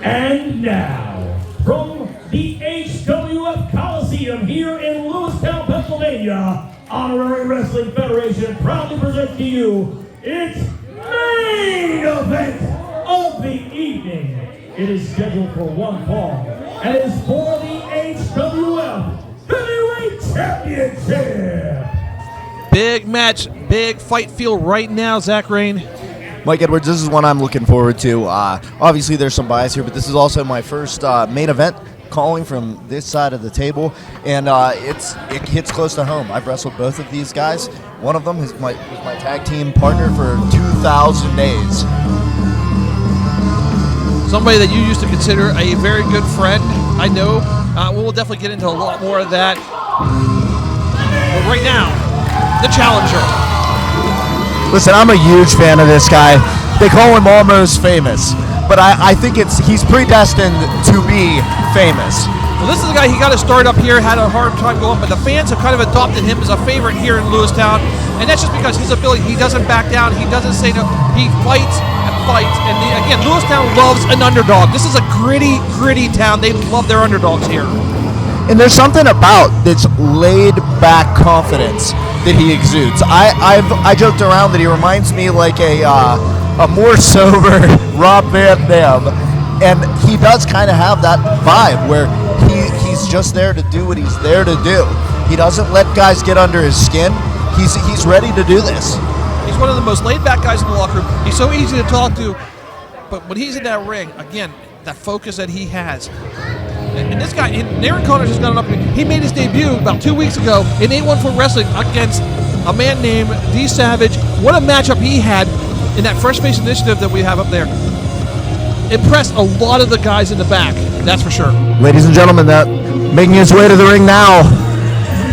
And now, from the HWF Coliseum here in Lewistown, Pennsylvania, Honorary Wrestling Federation proudly presents to you its main event of the evening. It is scheduled for one fall, and it is for the HWF Heavyweight Championship. Big match, big fight feel right now, Zach Rain. Mike Edwards, this is one I'm looking forward to. Obviously, there's some bias here, but this is also my first main event calling from this side of the table, and it hits close to home. I've wrestled both of these guys. One of them was my tag team partner for 2,000 days. Somebody that you used to consider a very good friend, I know. We'll definitely get into a lot more of that. But right now, the challenger. Listen, I'm a huge fan of this guy. They call him almost famous, but I think he's predestined to be famous. Well, this is the guy, he got his start up here, had a hard time going, but the fans have kind of adopted him as a favorite here in Lewistown, and that's just because his ability, he doesn't back down, he doesn't say no, he fights and fights, and again, Lewistown loves an underdog. This is a gritty town. They love their underdogs here. And there's something about this laid-back confidence that he exudes. I joked around that he reminds me like a more sober Rob Van Dam, and he does kind of have that vibe where he's just there to do what he's there to do. He doesn't let guys get under his skin. He's ready to do this. He's one of the most laid-back guys in the locker room. He's so easy to talk to, but when he's in that ring, again, that focus that he has. And this guy, Aaron Connors has got an up. He made his debut about 2 weeks ago in 814 Wrestling against a man named D Savage. What a matchup he had in that Fresh Face Initiative that we have up there. Impressed a lot of the guys in the back, that's for sure. Ladies and gentlemen, making his way to the ring now,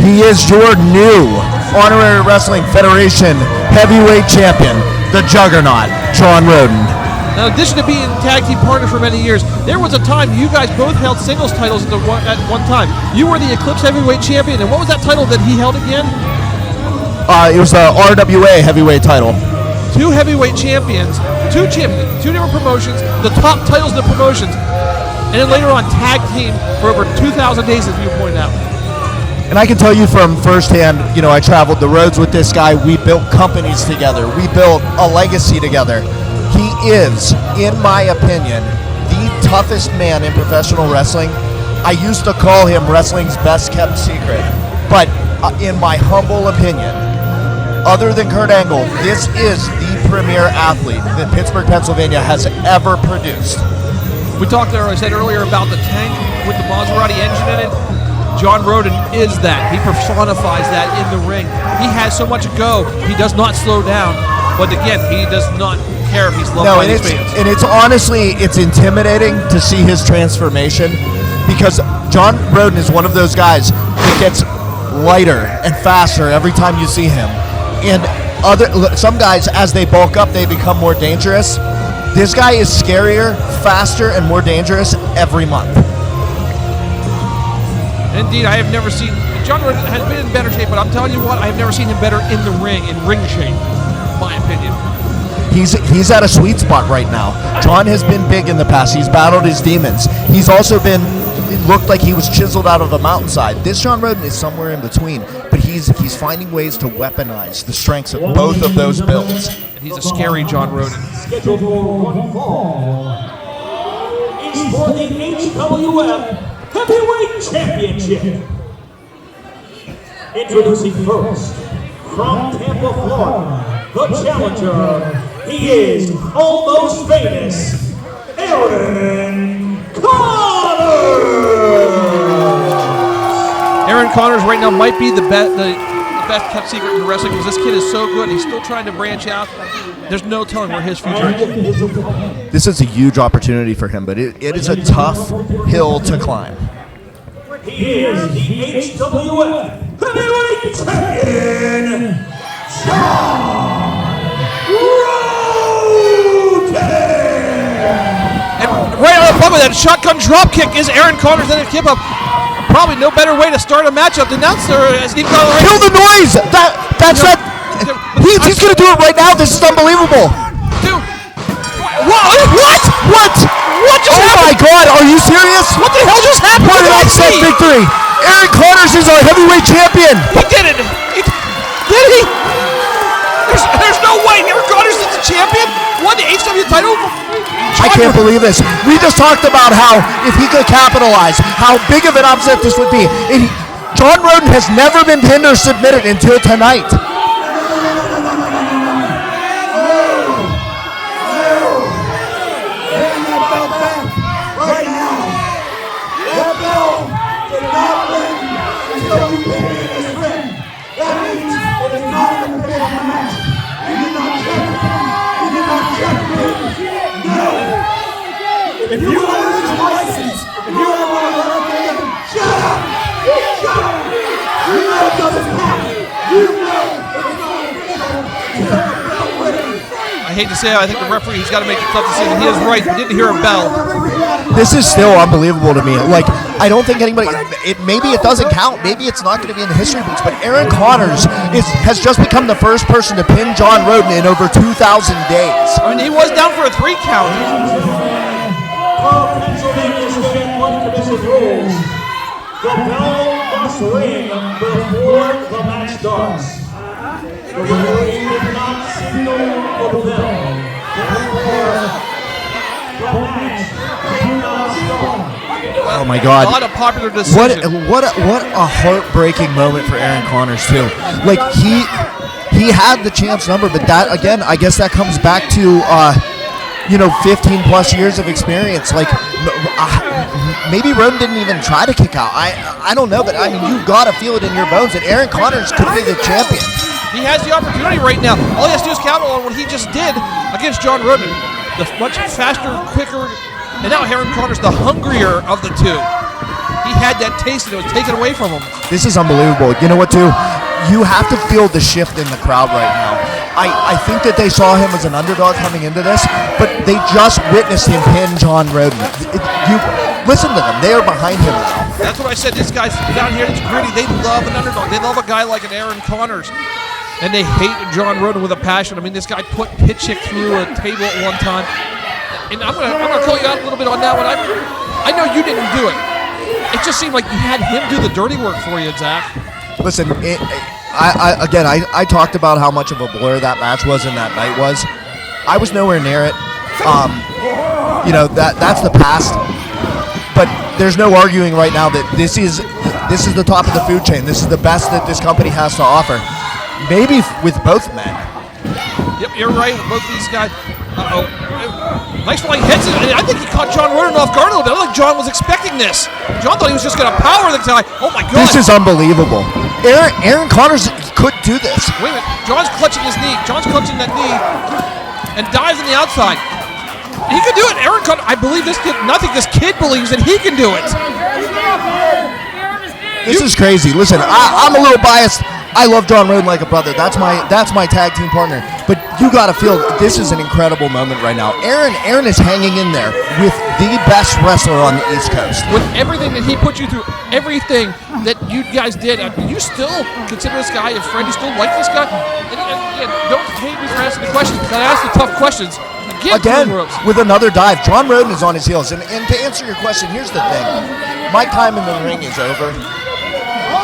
he is your new Honorary Wrestling Federation Heavyweight Champion, the Juggernaut, John Rodin. Now, in addition to being tag team partners for many years, there was a time you guys both held singles titles at one time. You were the Eclipse Heavyweight Champion, and what was that title that he held again? It was the RWA Heavyweight title. Two heavyweight champions, two different promotions, the top titles in the promotions, and then later on tag team for over 2,000 days, as you pointed out. And I can tell you from firsthand, I traveled the roads with this guy. We built companies together. We built a legacy together. He is, in my opinion, the toughest man in professional wrestling. I used to call him wrestling's best kept secret. But in my humble opinion, other than Kurt Angle, this is the premier athlete that Pittsburgh, Pennsylvania has ever produced. We talked there, I said earlier, about the tank with the Maserati engine in it. John Rodin is that. He personifies that in the ring. He has so much go. He does not slow down. But again, he does not care if he's loved by his fans. And it's honestly, it's intimidating to see his transformation, because John Rodin is one of those guys that gets lighter and faster every time you see him. And some guys, as they bulk up, they become more dangerous. This guy is scarier, faster, and more dangerous every month. Indeed, I have never seen, John Rodin has been in better shape, but I'm telling you what, I have never seen him better in the ring, in ring shape, in my opinion. He's at a sweet spot right now. John has been big in the past. He's battled his demons. He's also it looked like he was chiseled out of a mountainside. This John Rodin is somewhere in between, but he's finding ways to weaponize the strengths of both of those builds. And he's a scary John Rodin. Scheduled for one fall is for the HWF Heavyweight Championship. Introducing first, from Tampa, Florida, the challenger. He is almost famous, Aaron Connors. Aaron Connors right now might be the best kept secret in wrestling, because this kid is so good. He's still trying to branch out. There's no telling where his future is. This is a huge opportunity for him, but it is a tough hill to climb. He is the HWF Heavyweight Champion, John Rodin. And right on the front with that shotgun drop kick is Aaron Connors, and a kip up. Probably no better way to start a matchup than announcer as Steve Connors. Kill the noise! He's gonna do it right now. This is unbelievable. Dude, What? What just Oh my God, are you serious? What the hell just happened? What an What did I upset see? victory! Aaron Connors is our heavyweight champion! He did it! Did he? There's no way Aaron Connors is the champion? Won the HW title? I can't believe this. We just talked about how, if he could capitalize, how big of an upset this would be. John Rodin has never been pinned or submitted until tonight. If you want to lose your license, if you want to run up there, shut up! Shut up! You know it doesn't count. You know it's not. I hate to say it, I think the referee's got to make a tough decision. He is right. We didn't hear a bell. This is still unbelievable to me. Like, I don't think anybody, maybe it doesn't count. Maybe it's not going to be in the history books, but Aaron Connors has just become the first person to pin John Rodin in over 2,000 days. I mean, he was down for a 3 count. Pennsylvania State One Commission rules. The bell must ring before the match starts. The referee did not signal for the bell before the match did not start. Oh my God! Not a popular decision. What a heartbreaking moment for Aaron Connors too. Like he had the champs number, but that again, I guess that comes back to 15 plus years of experience. Like maybe Rodin didn't even try to kick out. I don't know, but I mean you've got to feel it in your bones that Aaron Connors could be the champion. He has the opportunity right now. All he has to do is count on what he just did against John Rodin. The much faster, quicker, and now Aaron Connors the hungrier of the two. He had that taste and it was taken away from him. This is unbelievable. You know what, too? You have to feel the shift in the crowd right now. I think that they saw him as an underdog coming into this, but they just witnessed him pin John Rodin. You listen to them. They are behind him now. That's what I said. These guys down here, it's gritty. They love an underdog. They love a guy like an Aaron Connors. And they hate John Rodin with a passion. I mean, this guy put Pitchick through a table at one time. And I'm gonna call you out a little bit on that one. I know you didn't do it. It just seemed like you had him do the dirty work for you, Zach. Listen, I talked about how much of a blur that match was and that night was. I was nowhere near it. That's the past. But there's no arguing right now that this is the top of the food chain. This is the best that this company has to offer. Maybe with both men. Yep, you're right with both these guys. Uh-oh. Nice flying hits. I think he caught John Rodin off guard a little bit. I don't think John was expecting this. John thought he was just going to power the guy. Oh, my God. This is unbelievable. Aaron Connors could do this. Wait a minute. John's clutching his knee. John's clutching that knee and dives on the outside. He could do it. Aaron Connors, I believe this kid, nothing. This kid believes that he can do it. This is crazy. Listen, I'm a little biased. I love John Rodin like a brother. That's my tag team partner. But you got to feel this is an incredible moment right now. Aaron is hanging in there with the best wrestler on the East Coast. With everything that he put you through, everything that you guys did, you still consider this guy a friend? You still like this guy? And don't hate me for asking the questions, because I ask the tough questions. Again, with another dive. John Rodin is on his heels. And to answer your question, here's the thing. My time in the ring is over.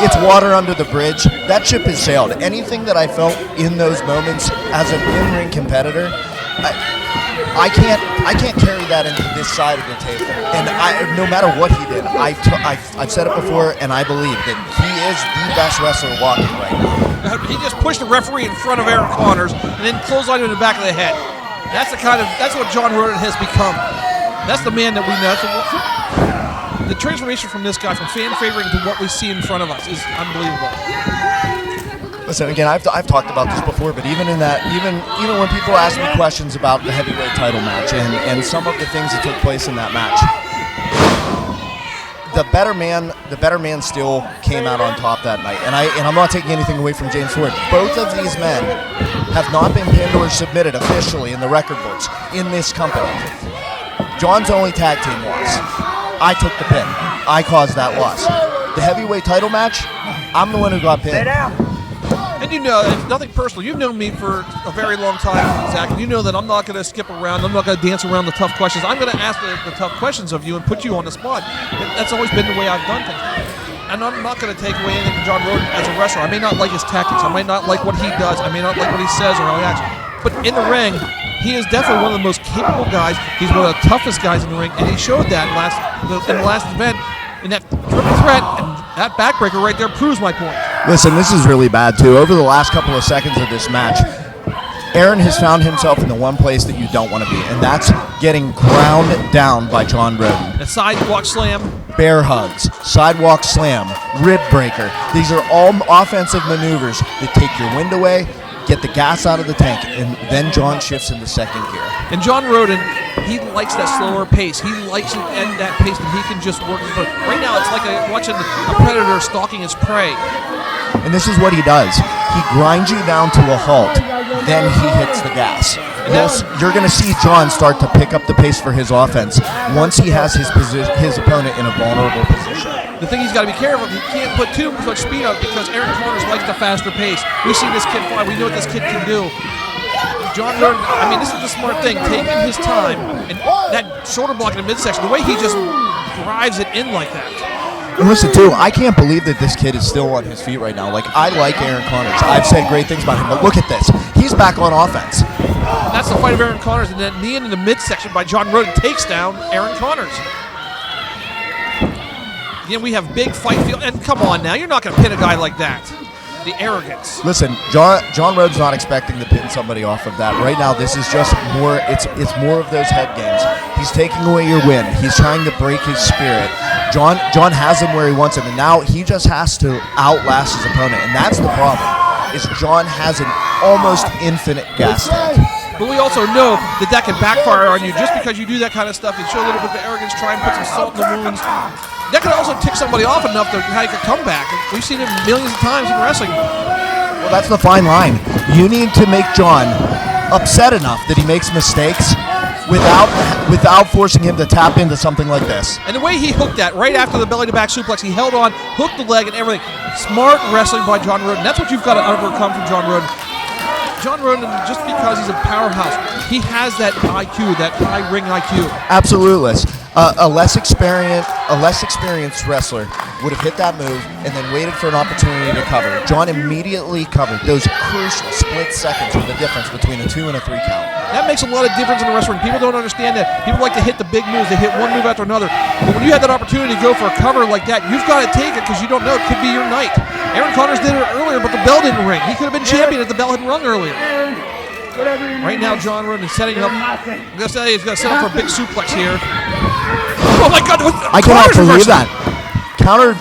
It's water under the bridge. That ship has sailed. Anything that I felt in those moments as an in-ring competitor, I can't carry that into this side of the table. And no matter what he did, I've said it before, and I believe that he is the best wrestler walking right now. He just pushed the referee in front of Aaron Connors and then clotheslined him in the back of the head. That's what John Rodin has become. That's the man that we know. The transformation from this guy, from fan favorite to what we see in front of us, is unbelievable. Listen, again, I've talked about this before, but even in that, even when people ask me questions about the heavyweight title match and some of the things that took place in that match, the better man still came out on top that night. And I'm not taking anything away from James Ford. Both of these men have not been pinned or submitted officially in the record books in this company. John's only tag team loss. I took the pin. I caused that loss. The heavyweight title match, I'm the one who got pinned. And And you know, it's nothing personal. You've known me for a very long time, Zach, and you know that I'm not going to skip around. I'm not going to dance around the tough questions. I'm going to ask the tough questions of you and put you on the spot. That's always been the way I've done things. And I'm not going to take away anything from John Rodin as a wrestler. I may not like his tactics. I may not like what he does. I may not like what he says or how he acts. But in the ring, he is definitely one of the most capable guys. He's one of the toughest guys in the ring, and he showed that in the last event. In that triple threat, and that backbreaker right there proves my point. Listen, this is really bad, too. Over the last couple of seconds of this match, Aaron has found himself in the one place that you don't want to be, and that's getting ground down by John Rodin. A sidewalk slam. Bear hugs, sidewalk slam, rib breaker. These are all offensive maneuvers that take your wind away, get the gas out of the tank, and then John shifts into second gear. And John Rodin, he likes that slower pace. He likes it at that pace that he can just work. Right now, it's like watching a predator stalking his prey. And this is what he does. He grinds you down to a halt, then he hits the gas. You're going to see John start to pick up the pace for his offense once he has his opponent in a vulnerable position. The thing he's got to be careful, he can't put too much speed up because Aaron Connors likes the faster pace. We see this kid fly. We know what this kid can do. John Rodin, I mean, this is the smart thing, taking his time. And that shoulder block in the midsection, the way he just drives it in like that. And listen, too, I can't believe that this kid is still on his feet right now. Like, I like Aaron Connors. I've said great things about him, but look at this. He's back on offense. That's the fight of Aaron Connors, and then knee in the midsection by John Rodin takes down Aaron Connors. Again, we have big fight feel, and come on now, you're not going to pin a guy like that. The arrogance. Listen, John Rodin's not expecting to pin somebody off of that. Right now, this is just more, it's more of those head games. He's taking away your win. He's trying to break his spirit. John has him where he wants him, and now he just has to outlast his opponent, and that's the problem, is John has an almost infinite gas tank. But we also know that can backfire on you just because you do that kind of stuff. You show a little bit of arrogance, try and put some salt in the wounds. That could also tick somebody off enough to make a comeback. We've seen it millions of times in wrestling. Well, that's the fine line. You need to make John upset enough that he makes mistakes without forcing him to tap into something like this. And the way he hooked that right after the belly-to-back suplex, he held on, hooked the leg and everything. Smart wrestling by John Rodin. That's what you've got to overcome from John Rodin. John Rodin, just because he's a powerhouse, he has that IQ, that high ring IQ. Absolutely. A less experienced wrestler would have hit that move and then waited for an opportunity to cover. John immediately covered. Those crucial split seconds were the difference between a 2 and a 3 count. That makes a lot of difference in the wrestling. People don't understand that. People like to hit the big moves. They hit one move after another. But when you have that opportunity to go for a cover like that, you've got to take it because you don't know. It could be your night. Aaron Connors did it earlier, but the bell didn't ring. He could have been champion if the bell had rung earlier. Right now, John Rodin is setting up. I'm going to say he's going to set up for a big suplex here. Oh my God! I cannot believe that. Counter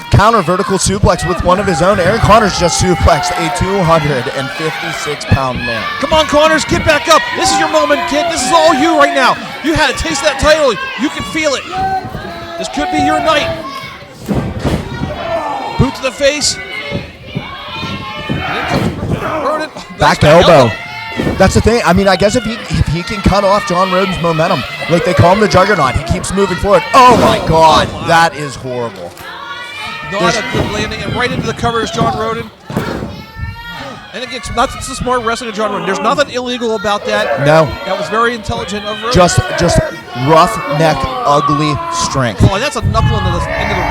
vertical suplex with one of his own. Aaron Connors just suplexed a 256-pound man. Come on, Connors, get back up. This is your moment, kid. This is all you right now. You had a taste of that title. You can feel it. This could be your night. Boot to the face. Rodin. Back elbow. That's the thing. I mean, I guess if he can cut off John Rodin's momentum, like they call him the Juggernaut, he keeps moving forward. Oh my God, that is horrible. Not a good landing, and right into the cover is John Rodin. And again, it's the smart wrestling of John Rodin. There's nothing illegal about that. No. That was very intelligent of Rodin. Just rough neck, ugly strength. Oh, and that's a knuckle into the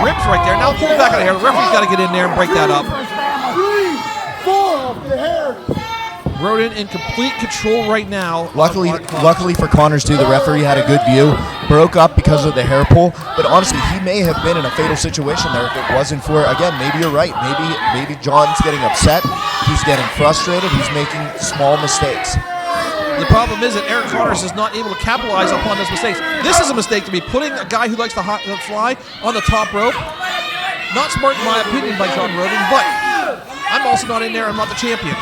ribs right there. Now pull back out of here. The referee's got to get in there and break that up. 3, 4 off the hair. Rodin in complete control right now. Luckily for Connors too, the referee had a good view. Broke up because of the hair pull, but honestly, he may have been in a fatal situation there if it wasn't for, again, maybe you're right. Maybe John's getting upset. He's getting frustrated. He's making small mistakes. The problem is that Aaron Connors is not able to capitalize upon those mistakes. This is a mistake to be putting a guy who likes to fly on the top rope. Not smart in my opinion by John Rodin, but I'm also not in there. I'm not the champion.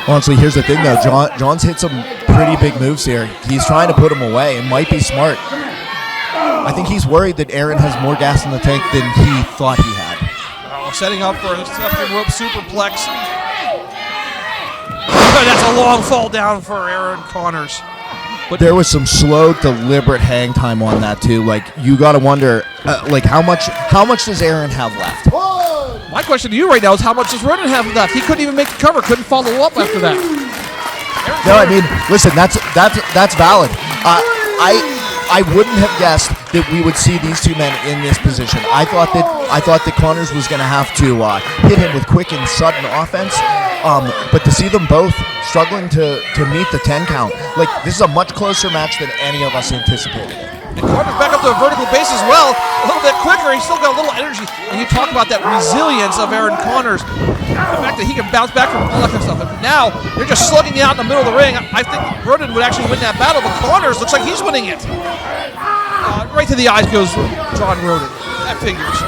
Honestly, here's the thing though. John's hit some pretty big moves here. He's trying to put him away. It might be smart. I think he's worried that Aaron has more gas in the tank than he thought he had. Oh, setting up for a second rope superplex. That's a long fall down for Aaron Connors. But there was some slow, deliberate hang time on that too. Like, you got to wonder, like how much does Aaron have left? 1, My question to you right now is how much does Rodin have left? He couldn't even make the cover, couldn't follow up after that. No, I mean, listen, that's valid. I wouldn't have guessed that we would see these two men in this position. I thought that Connors was going to have to hit him with quick and sudden offense. But to see them both struggling to meet the 10 count, like, this is a much closer match than any of us anticipated. And Connors back up to a vertical base as well, a little bit quicker. He's still got a little energy. And you talk about that resilience of Arawn Connors, the fact that he can bounce back from all that kind of stuff. And now they're just slugging you out in the middle of the ring. I think Rodin would actually win that battle, but Connors looks like he's winning it. Right to the eyes goes John Rodin. That figures.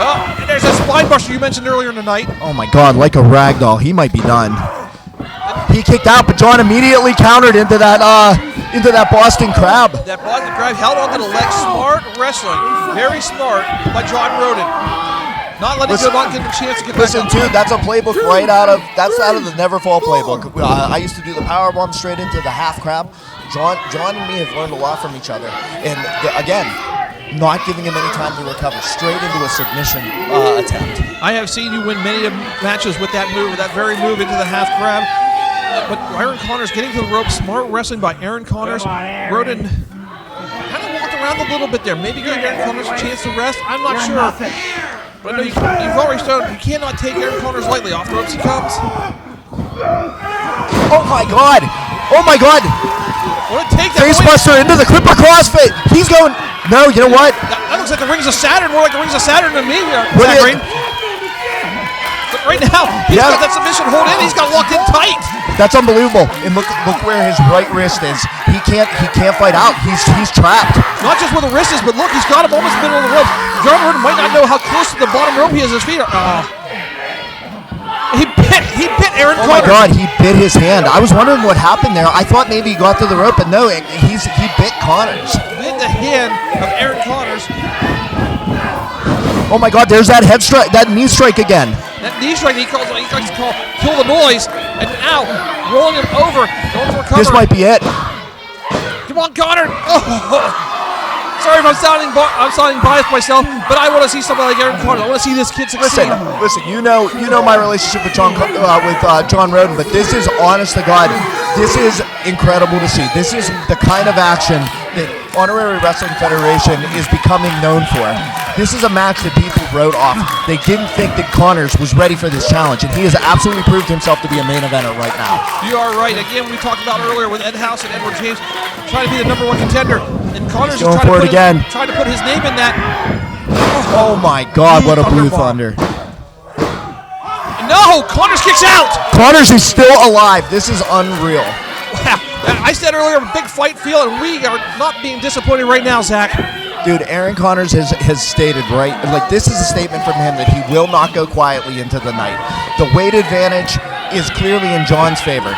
Oh, and there's that spine buster you mentioned earlier in the night. Oh my God, like a rag doll, he might be done. He kicked out, but John immediately countered into that Boston Crab. That Boston Crab held onto the leg. Smart wrestling, very smart by John Rodin. Not letting him not get the chance to get back up. Too, that's a playbook out of the Never Fall playbook. I used to do the power bomb straight into the half crab. John and me have learned a lot from each other, and again, not giving him any time to recover, straight into a submission attempt. I have seen you win many matches with that move, that very move into the half crab. But Arawn Connors getting to the rope, smart wrestling by Arawn Connors. Rodin kind of walked around a little bit there, maybe giving Arawn Connors a chance to rest. I'm not sure. But I know you've already started. You cannot take Arawn Connors lightly. Off the ropes he comes. Oh my God! Oh my God! What a take that Face buster into the Clipper crossfit. He's going. No, you know what? That looks like the Rings of Saturn. More like the Rings of Saturn to me. What Green. But right now, he's got that submission hold in. He's got locked in tight. That's unbelievable. And look where his right wrist is. He can't fight out. He's trapped. Not just where the wrist is, but look, he's got him almost in the middle of the rope. John Rodin might not know how close to the bottom rope he is. His feet are. He bit Arawn Connors. Oh my God, he bit his hand. I was wondering what happened there. I thought maybe he got to the rope, but no, he bit Connors. Bit the hand of Arawn Connors. Oh my God, there's that head strike, that knee strike again. That knee strike he likes to call kill the noise, and now rolling him over, going for a cover. This might be it. Come on, Connor. Oh. Sorry if I'm sounding biased myself, but I want to see somebody like Arawn Connors. I want to see this kid succeed. Listen. You know my relationship with John Rodin, but this is, honest to God, this is incredible to see. This is the kind of action that Honorary Wrestling Federation is becoming known for. This is a match that people wrote off. They didn't think that Connors was ready for this challenge, and he has absolutely proved himself to be a main eventer right now. You are right. Again, we talked about earlier with Ed House and Edward James trying to be the #1 contender, and Connors is trying to put his name in that. Oh my God, what a Blue Thunder. No, Connors kicks out. Connors is still alive. This is unreal. Wow. I said earlier, big fight feel, and we are not being disappointed right now, Zach. Dude, Arawn Connors has stated, right, like, this is a statement from him that he will not go quietly into the night. The weight advantage is clearly in John's favor.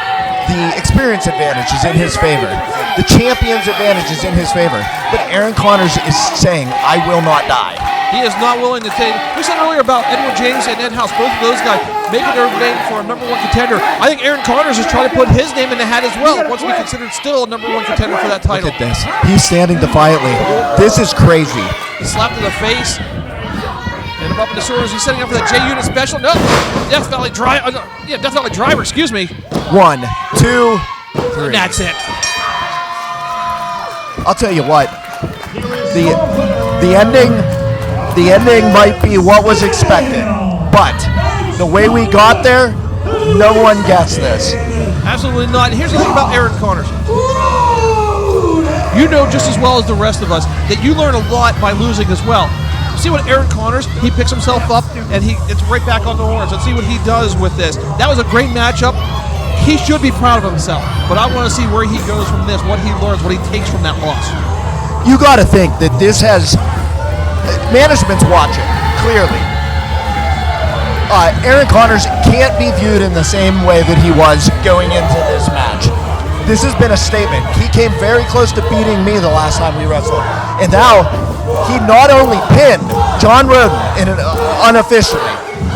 The experience advantage is in his favor. The champion's advantage is in his favor. But Arawn Connors is saying, I will not die. He is not willing to take. We said earlier about Edward James and Ed House, both of those guys making their name for a #1 contender. I think Arawn Connors is trying to put his name in the hat as well, once we considered still a #1 contender for that title. Look at this. He's standing defiantly. This is crazy. He slapped to the face. And him up in the shoulders. He's setting up for the J-Unit special. No, Death Valley Driver, excuse me. 1, 2, 3. And that's it. I'll tell you what. The ending might be what was expected, but the way we got there, no one gets this. Absolutely not. And here's the thing about Arawn Connors. You know just as well as the rest of us that you learn a lot by losing as well. See what Arawn Connors, he picks himself up and it's right back on the horns. Let's see what he does with this. That was a great matchup. He should be proud of himself, but I want to see where he goes from this, what he learns, what he takes from that loss. You got to think that this has management's watching, clearly. Arawn Connors can't be viewed in the same way that he was going into this match. This has been a statement. He came very close to beating me the last time we wrestled. And now, he not only pinned John Rodin unofficially,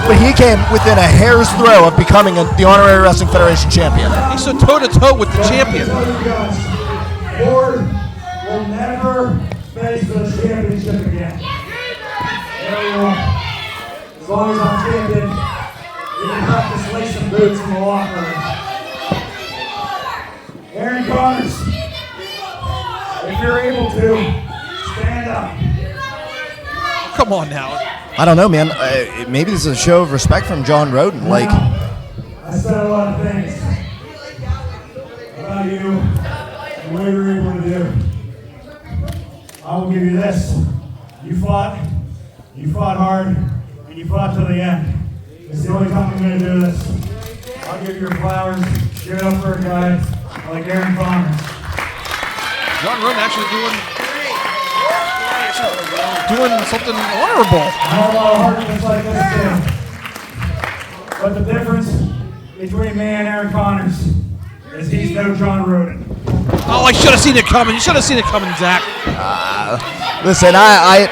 but he came within a hair's throw of becoming the Honorary Wrestling Federation champion. He stood toe-to-toe with the champion. Ford will never face the championship again. As long as I'm champion, you can practice lacing boots in the locker room. Aaron Connors, if you're able to, stand up. Come on now. I don't know, man. Maybe this is a show of respect from John Rodin. Like, I said a lot of things about you and what you were able to do. I will give you this. You fought hard, and you fought till the end. It's the only time I'm going to do this. I'll give you your flowers. Give it up for a guy like Aaron Connors. John Rodin actually doing something honorable. I have a lot of arguments like this too. But the difference between me and Aaron Connors is he's no John Rodin. Oh, I should have seen it coming. You should have seen it coming, Zach. listen, I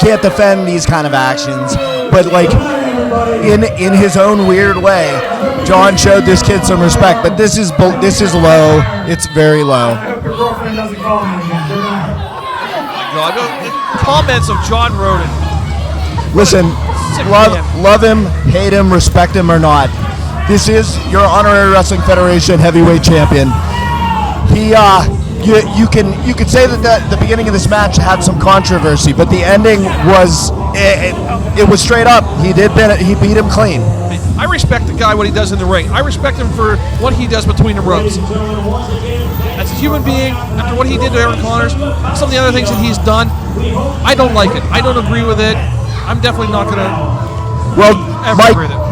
can't defend these kind of actions, but like in his own weird way, John showed this kid some respect. But this is low. It's very low. I hope your girlfriend doesn't call me again. Good night. God, comments of John Rodin. Listen, love him, hate him, respect him or not. This is your Honorary Wrestling Federation heavyweight champion. He, you could say that the beginning of this match had some controversy, but the ending was it was straight up. He beat him clean. I respect the guy what he does in the ring. I respect him for what he does between the ropes. As a human being, after what he did to Aaron Connors, some of the other things that he's done, I don't like it. I don't agree with it. I'm definitely not going to. Well,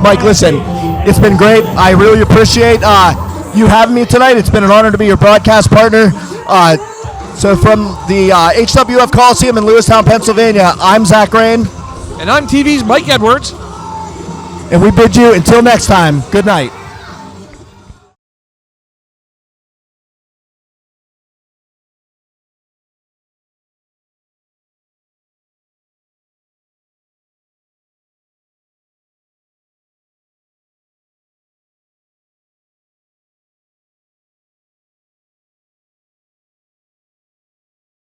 Mike, listen, it's been great. I really appreciate you having me tonight. It's been an honor to be your broadcast partner. So from the HWF Coliseum in Lewistown, Pennsylvania, I'm Zach Rain. And I'm TV's Mike Edwards. And we bid you until next time, good night.